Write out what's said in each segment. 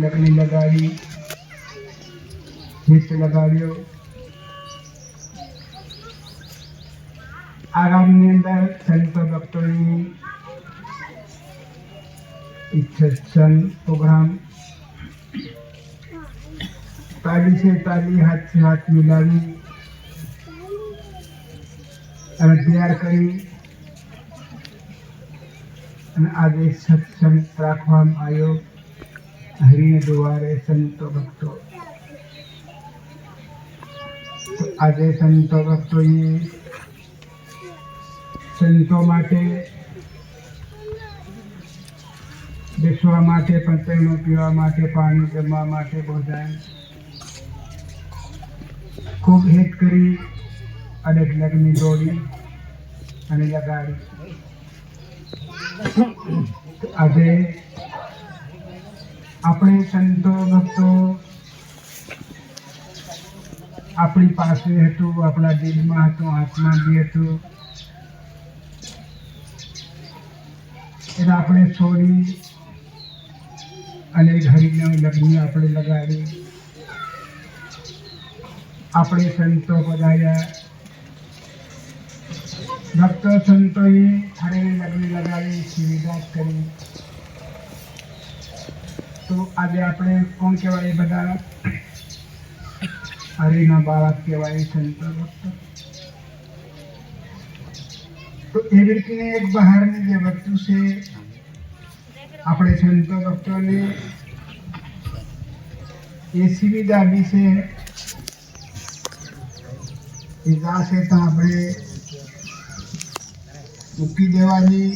લગની લગાવી, ગીત લગાવ્યો. આ ગામની અંદર સંતો ભક્તોની સત્સંગ પ્રોગ્રામ તાલી से ताली, हाथ से हाथ मिलावी અને તૈયાર કરી અને આજે સત્સંગ રાખવામાં આવ્યો. હરિને દ્વારે સંતો ભક્તો. તો આજે સંતો ભક્તોએ સંતો માટે બેસવા માટે, પતંગો પીવા માટે, પાણી જમવા માટે ભોજન ખૂબ હેત કરી અને લગ્નની દોડી અને લગાડી. આજે આપણે સંતો ભક્તો આપણી પાસે હતું, આપણા દિલમાં હતું, હાથમાં બી હતું, એને આપણે છોડી અને હરિનો લગ્ન આપણે લગાડી. આપણે સંતો પધાર્યા, ભક્તો સંતોએ હરિને લગ્ન લગાવી, સુવિધા કરી. તો આજે આપણે કોણ કહેવાય? બધા હરિના બાળક કહેવાય સંતો ભક્તો. તો એવી રીતની એક બહારની જે વસ્તુ છે, આપણે સંતો ભક્તોને એ સુવિધા બી છે. એ જાશે તો આપણે મૂકી દેવાની,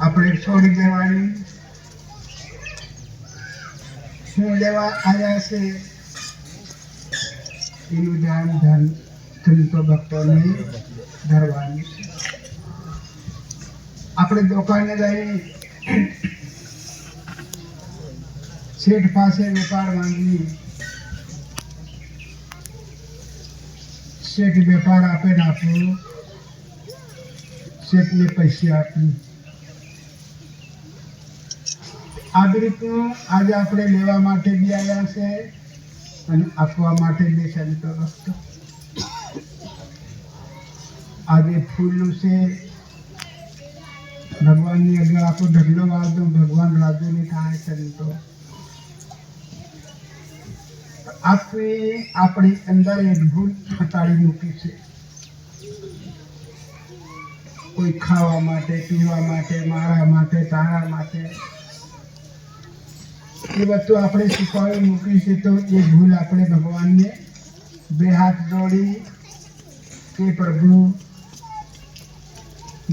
આપણે છોડી દેવાની. શું લેવા આવ્યા છે એનું ધ્યાન સંતો ભક્તોને ધરવાનું છે. આપણે દુકાને જઈ શેઠ પાસે વેપાર માંગી, શેઠ વેપાર આપે ને આપણું શેઠને પૈસા આપી. આવી રીતનું આજે આપણે લેવા માટે બી આવ્યા છે અને આપવા માટે બી સંતો ભક્તો. આજે ફૂલ છે, ભગવાનની આગળ આપણો ઢગલો વાળતો, ભગવાન રાજી નહીં થાય. સંતો આપણી અંદર એક ભૂલ હટાડી મૂકી છે. કોઈ ખાવા માટે, પીવા માટે, મારા માટે, તારા માટે એ વસ્તુ આપણે છુપાવી મૂકી છે. તો એ ભૂલ આપણે ભગવાનને બે હાથ જોડી કે પ્રભુ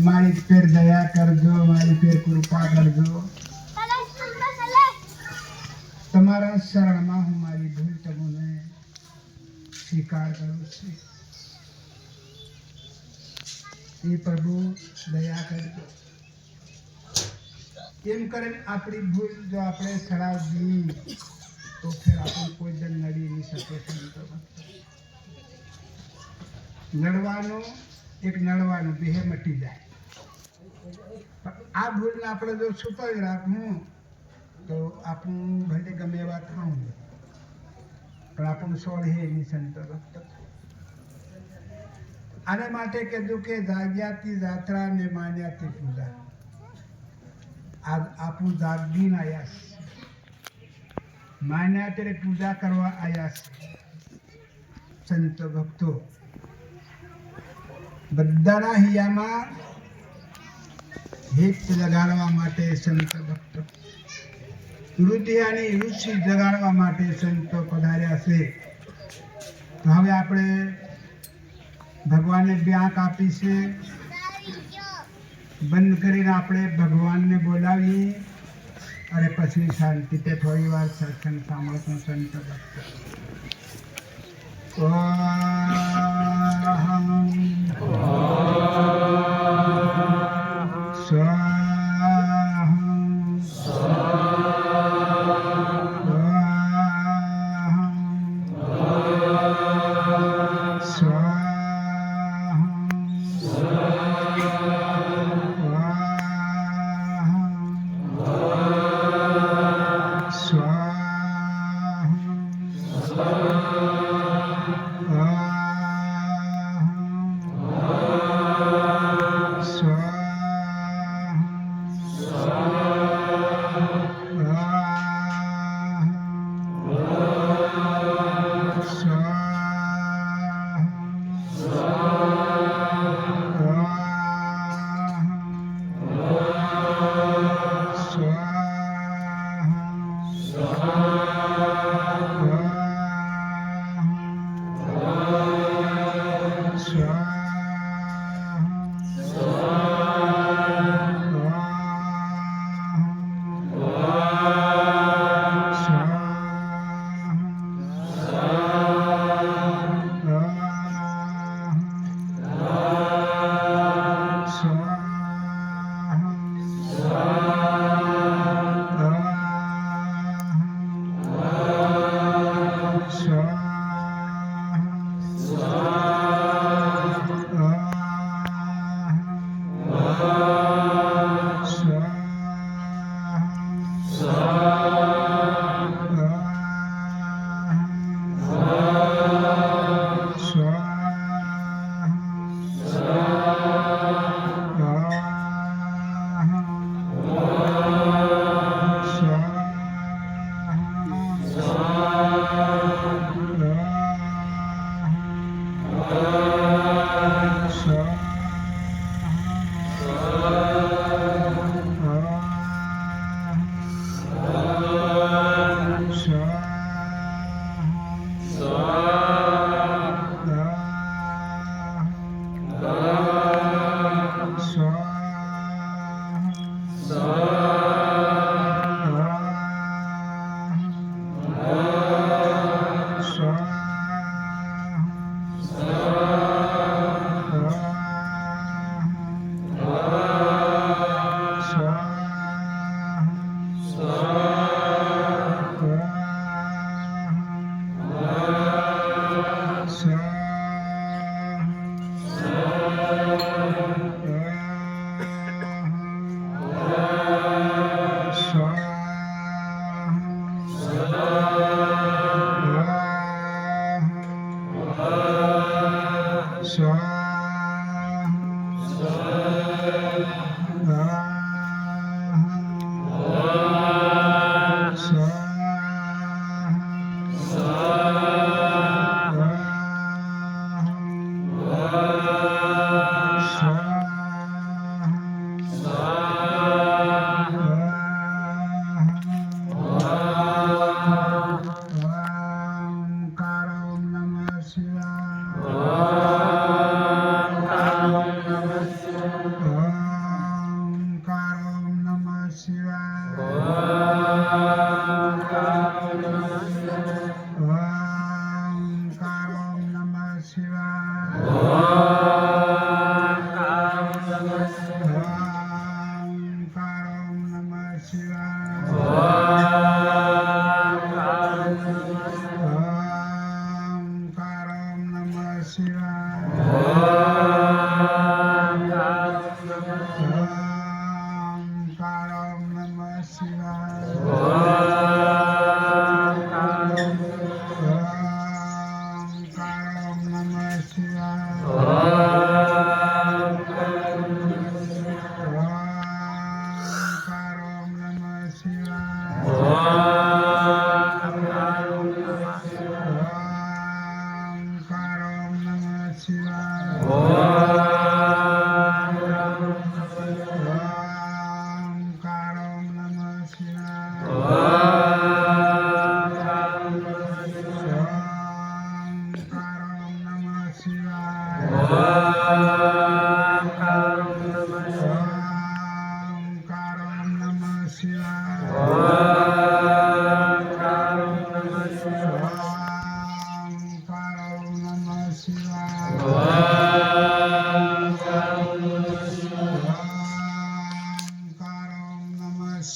મારી પર દયા કરજો, મારી પર કૃપા કરજો. તમારા શરણમાં હું મારી ભૂલ તમને સ્વીકાર કરું છું. એ પ્રભુ દયા કરજો. એમ કરીને આપણી ભૂલ જો આપણે સળાવી તો ફેર આપણને કોઈ જણ નડી નહીં શકે. નડવાનું એક નડવાનું બે મટી જાય. આ ભૂલને આપણે જો છુપાવી રાખવું તો આપણું ભલે ગમે એવા થાવું પણ આપણું સોળ હે નહીં. સંતો ભક્ત આને માટે કીધું કે જાગ્યાથી જાત્રા ને માન્યાથી પૂજા. આજ આપણું જાગીને આવ્યા છે, માન્યા ત્યારે પૂજા કરવા આવ્યા છે. સંતો ભક્તો બધાના હૈયામાં હિત લગાડવા માટે સંતો ભક્તો, હૃદયની રુચિ જગાડવા માટે સંતો પધાર્યા છે. તો હવે આપણે ભગવાનને બ્યાંક આપી છે, બંધ કરીને આપણે ભગવાનને બોલાવીએ અને પછી શાંતિથી થોડી વાર સત્સંગ સાંભળશું. સંતો ભક્તો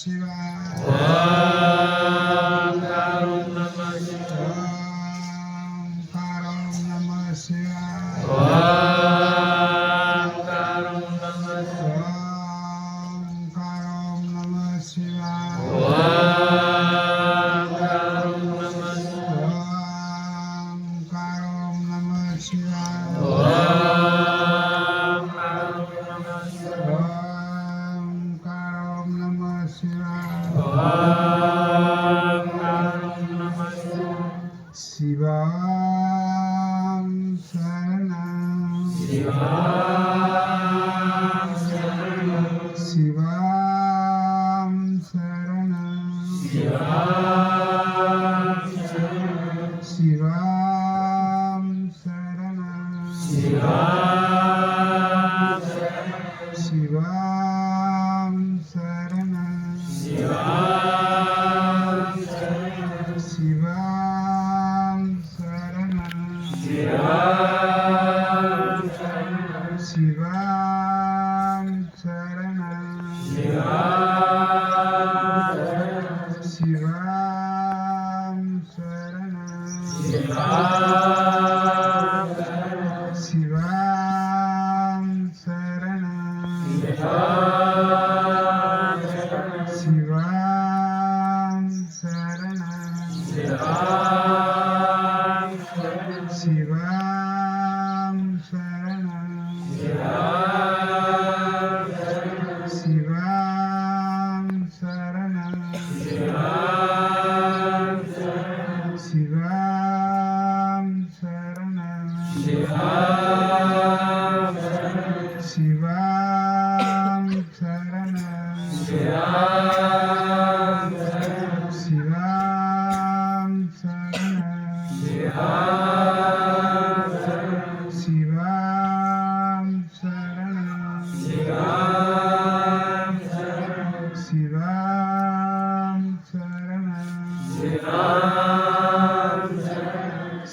Shiva. शिवां शरणं शिवां शरणं शिवां शरणं शिवां शरणं शिवां शरणं शिवां शरणं शिवां शरणं शिवां शरणं शिवां शरणं शिवां शरणं शिवां शरणं शिवां शरणं शिवां शरणं शिवां शरणं शिवां शरणं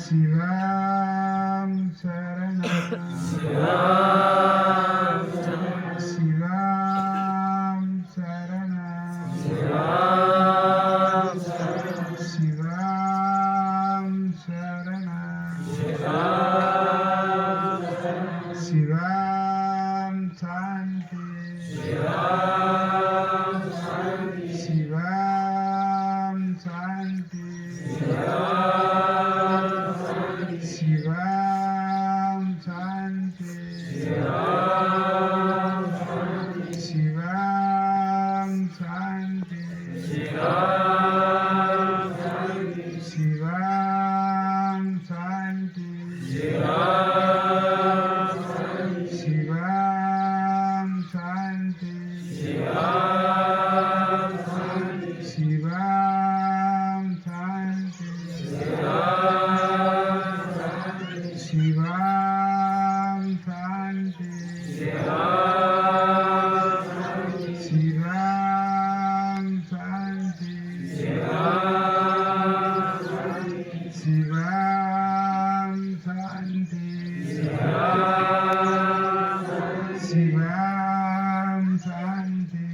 शिवां शरणं शिवां शरणं शिवां शान्ति शिवां शान्ति शिवां शान्ति शिवां शान्ति शिवां शान्ति शिवां शान्ति शिवां शान्ति शिवां शान्ति शिवां शान्ति शिवां शान्ति शिवां शान्ति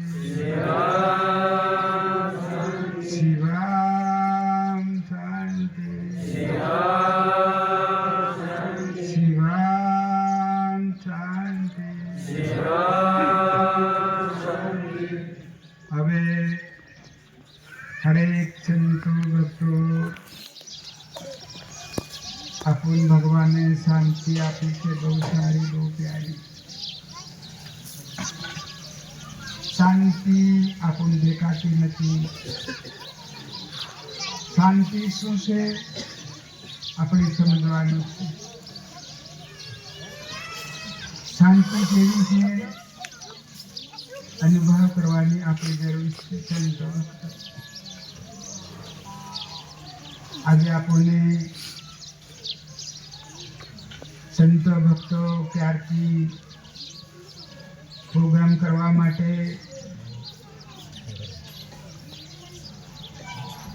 शिवां शान्ति शिवां शान्ति હવે હરેક સંતો ભક્તો આપણ ભગવાને શાંતિ આપી છે, બહુ સારી, બહુ પ્યારી શાંતિ. આપણ દેખાતી નથી. શાંતિ શું છે આપણે સમજવાનું છે. શાંતિ કેવી છે અનુભવ કરવાની આપણી જરૂર છે. સંતો આજે આપણને સંતો ભક્તો ક્યારથી પ્રોગ્રામ કરવા માટે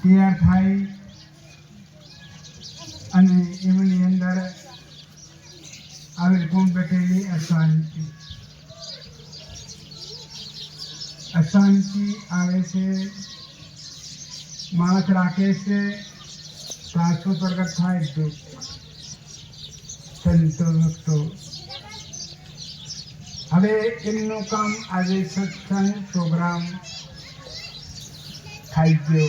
તૈયાર થાય અને એમની અંદર આવેલ કોણ બેઠેલી અશાંતિ. અશાંતિ આવે છે, માણસ રાખે છે, ત્રાસો પ્રગટ થાય દુઃખ. સંતો ભક્તો હવે એમનું કામ આજે સત્સંગ પ્રોગ્રામ થઈ ગયો.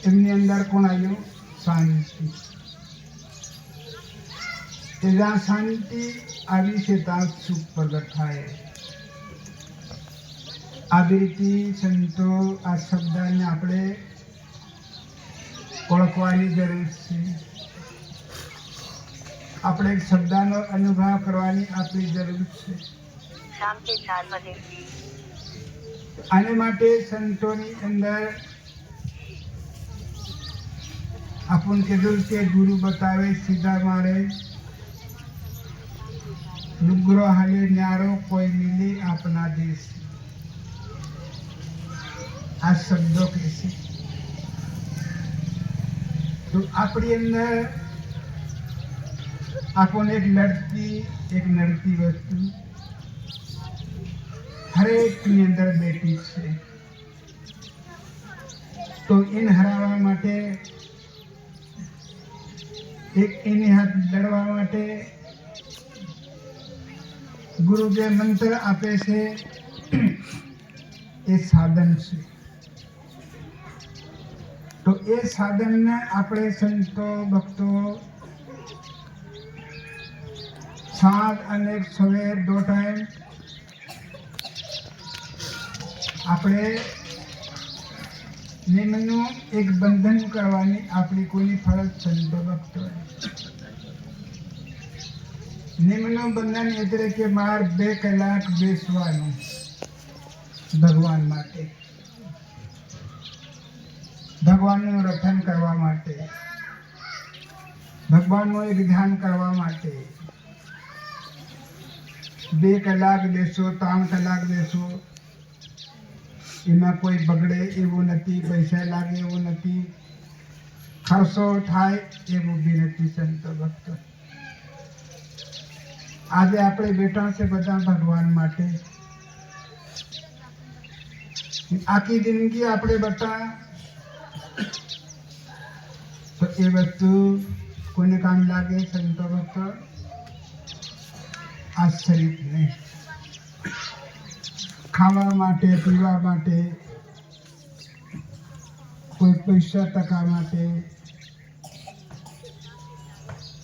એમની અંદર કોણ આવ્યું? શાંતિ. જ્યાં શાંતિ આવી છે ત્યાં સુખ પ્રગટ થાય. આવી રીતે સંતો આ શબ્દને આપણે ઓળખવાની જરૂર છે. આપણે શબ્દનો અનુભવ કરવાની આપણી જરૂર છે. આને માટે સંતોની અંદર આપણને કીધું કે ગુરુ બતાવે સીધા મારે, નુગ્રો હાલે ન્યારો કોઈ મિલે આપના દેશ. આ શબ્દો કહેશે તો આપણી અંદર આપણને એક નડતી વસ્તુ હરેકની અંદર બેઠી છે. તો એને હરાવવા માટે, એની હાથ લડવા માટે ગુરુ જે મંત્ર આપે છે એ સાધન છે. તો એ સાધનને આપણે સંતો ભક્તો સાંજ અને સવેર 2 ટાઈમ આપણે નિયમનું એક બંધન કરવાની આપણી કોઈની ફરજ સંતો ભક્તો. નિયમનું બંધન એટલે કે માર 2 કલાક બેસવાનું ભગવાન માટે, ભગવાનનું રટન કરવા માટે, ભગવાનનું એક ધ્યાન કરવા માટે 2 કલાક બેસો, 3 કલાક બેસો. એમાં કોઈ બગડે એવું નથી, પૈસા લાગે એવું નથી, ખર્ચો થાય એવું બી નથી સંતો ભક્તો. આજે આપણે બેઠા છે બધા ભગવાન માટે. આખી જિંદગી આપણે બધા તો એ વસ્તુ કોઈને કામ લાગે સંતો ભક્તો? આશ્ચર્ય નહીં. ખાવા માટે, પીવા માટે, કોઈ પૈસા ટકા માટે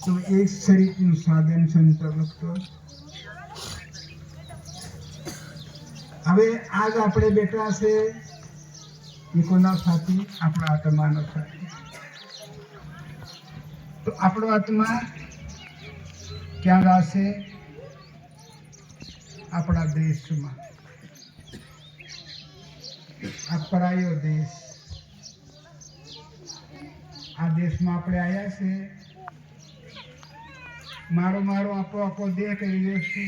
તો એક શરીરનું સાધન સંતો ભક્તો. હવે આજ આપણે બેઠા છે એ કોના સાથી? આપણા આત્માનો સાથી. તો આપણો આત્મા ક્યાં રહેશે? આપણા દેશમાં. આ પરાયો દેશ. આ દેશમાં આપણે આવ્યા છે. મારો આપો દેહ કરી રહ્યો છે,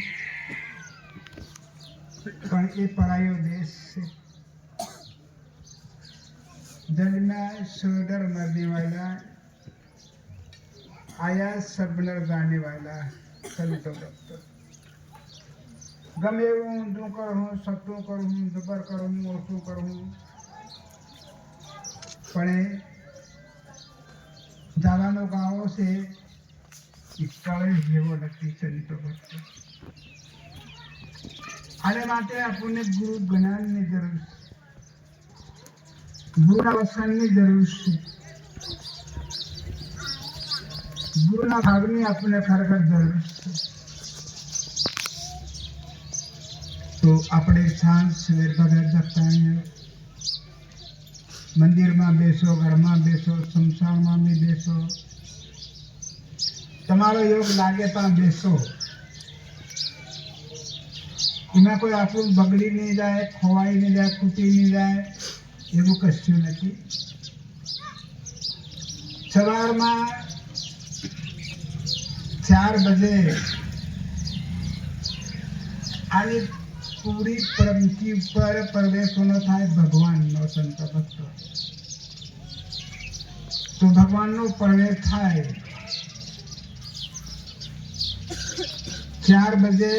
પણ એ પરાયો દેશ છે. जन्मा सोदर मरने वाला, आया सब नर गाने वाला संतो भक्तो. गमे હું ઊંધું કરું, સત્તું કરું, જબર કરું, ઓછું કરું, પણ જવાનો ગાળો છે એ કળે જેવો નથી સંતો ભક્તો. આને માટે આપણને ગુરુ જ્ઞાનની જરૂર છે, ગુરુના વચનની જરૂર છે, ગુરુના ભાગની આપણને ખરેખર જરૂર છે. તો આપણે સાંજ સવેર ભગત જતા મંદિરમાં બેસો, ઘરમાં બેસો, શમશાનમાં બી બેસો, તમારો યોગ લાગે ત્યાં બેસો. એમાં કોઈ આપણું બગડી નહીં જાય, ખોવાઈ નહીં જાય, ખૂટી નહીં જાય એવું કશું નથી. સવારમાં 4 બજે આની પૂરી પરમથી ઉપર પ્રવેશ હોનો થાય ભગવાનનો સંત ભક્તો. તો ભગવાનનો પ્રવેશ થાય 4 બજે.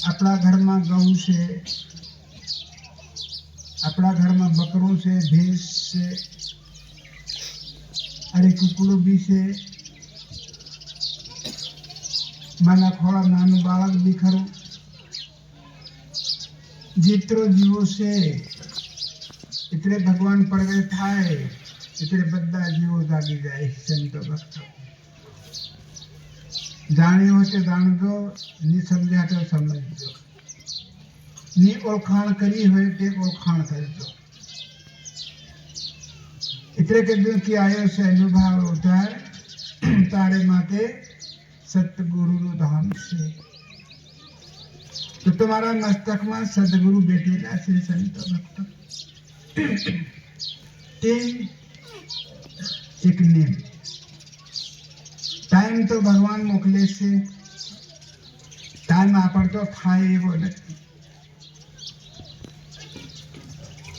આપણા ઘરમાં ગૌ છે, આપણા ઘરમાં બકરું છે, ભેંસ છે, અરે કુકડું બી છે, માના ખોળા નાનું બાળક બી ખરું. જેટલો જીવો છે એટલે ભગવાન પ્રગટ થાય એટલે બધા જીવો જાગી જાય સંતો ભક્તો. જાણ્યું હોય તો જાણજો, ની સમજ્યા તો સમજજો, ની ઓળખાણ કરી હોય તે ઓળખાણ કરજો. એટલે કીધું કે આવ્યો છે અનુભાવ અવતાર, તારે માટે સતગુરુનું ધામ છે. તો તમારા મસ્તકમાં સદગુરુ બેઠેલા છે, સંતો ભક્તો. તે એક નિયમ. ટાઈમ તો ભગવાન મોકલે છે, ટાઈમ આપણો થાય એવો નથી.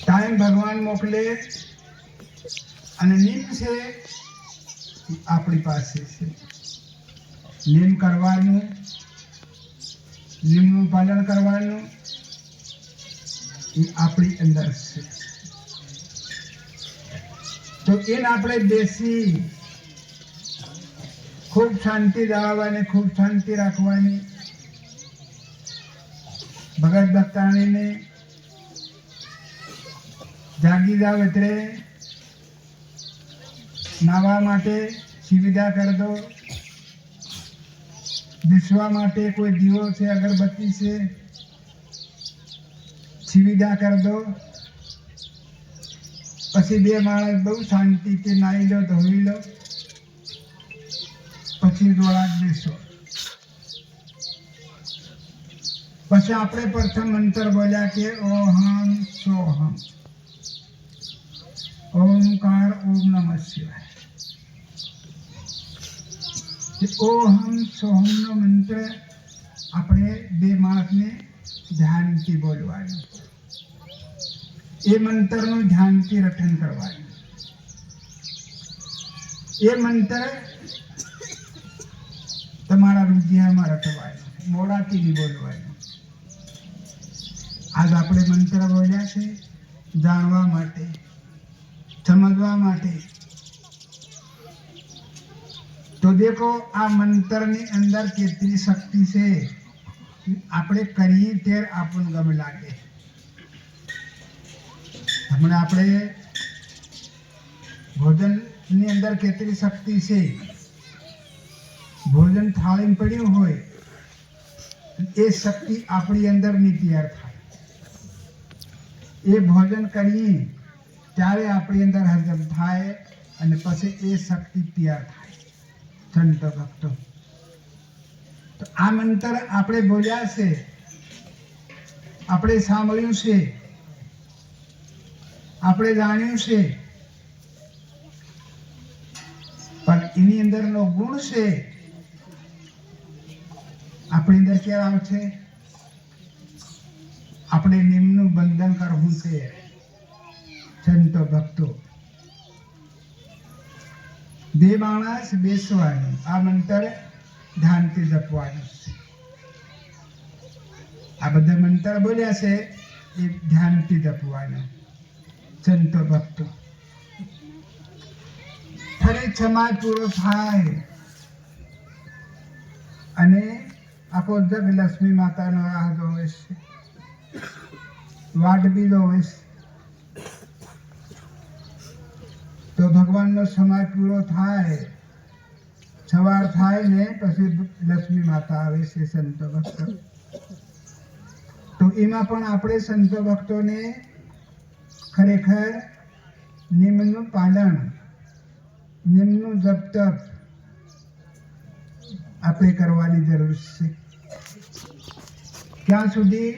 ટાઈમ ભગવાન મોકલે અને નિયમ છે આપણી પાસે છે. નિયમ કરવાનું, નિયમનું પાલન કરવાનું એ આપણી અંદર છે. તો એને આપણે બેસી ખૂબ શાંતિ જાળવવાની, ખૂબ શાંતિ રાખવાની. ભગત ભક્તાણીને જાગી જાવ એટલે નાવા માટે સુવિધા કરી દો. બેસવા માટે કોઈ દીવો છે, અગરબત્તી છે, સુવિધા કરી દો. પછી બે માણસ બહુ શાંતિથી નાહી લો, ધોઈ લો, પછી દોડા બેસો. પછી આપણે પ્રથમ મંત્ર બોલ્યા કે ઓહમ સોહમ, ઓમકાર, ઓમ નમઃ શિવાય. ઓહમ સોહમનો મંત્ર આપણે બે માણસને ધ્યાનથી બોલવાનું. એ મંત્રનું ધ્યાનથી રટન કરવાનું. એ મંત્ર તમારા રુધિયામાં રટવાનું, મોડાથી નહીં બોલવાનું. આજ આપણે મંત્ર બોલ્યા છે જાણવા માટે, સમજવા માટે. તો દેખો આ મંત્રની અંદર કેટલી શક્તિ છે. આપણે કરીએ ત્યારે આપણને ગમ લાગે. હમણાં આપણે ભોજનની અંદર કેટલી શક્તિ છે. ભોજન થાળીમાં પડ્યું હોય એ શક્તિ આપણી અંદરની તૈયાર થાય. એ ભોજન કરીએ ત્યારે આપણી અંદર હજમ થાય અને પછી એ શક્તિ તૈયાર થાય. સંતો ભક્તો, તો આ મંત્ર આપણે બોલ્યા છે, આપણે સાંભળ્યું છે, આપણે જાણ્યું છે, પણ એની અંદરનો ગુણ છે આપણી અંદર ક્યારે આવશે? આપણે નિયમનું બંધન કરવું છે. સંતો ભક્તો, બે માણસ બેસવાનું, આ મંત્ર ધ્યાનથી જપવાનું છે. આ બધા મંત્ર બોલ્યા છે એ ધ્યાનથી જપવાનું. સંતો ભક્તો, ફરી સમય પૂરો થાય અને આખો જગ લક્ષ્મી માતાનો રાહ જોવે છે, વાટ બી જોવે છે. તો ભગવાનનો સમય પૂરો થાય, સવાર થાય ને પછી લક્ષ્મી માતા આવે છે. સંતો ભક્તો, તો એમાં પણ આપણે સંતો ભક્તોને ખરેખર નિયમનું પાલન, નિયમનું જપ તપ આપણે કરવાની જરૂર છે. ક્યાં સુધી?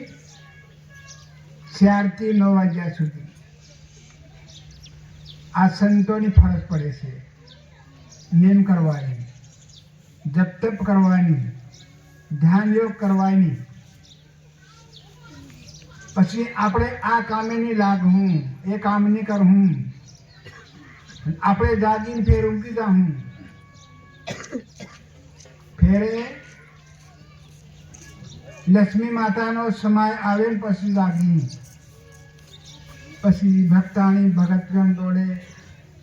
4 થી 9 વાગ્યા સુધી આ સંતોની ફરજ પડે છે. નિયમ કરવાની, જપ તપ કરવાની, ધ્યાન યોગ કરવાની. પછી આપણે આ કામે નહીં લાગવું, એ કામ નહીં કરવું. આપણે જાગીને ફેર ઊંઘી જાઉં, ફેરે લક્ષ્મી માતાનો સમય આવે પછી જાગી, પછી ભક્તાણી ભગતગણ દોડે,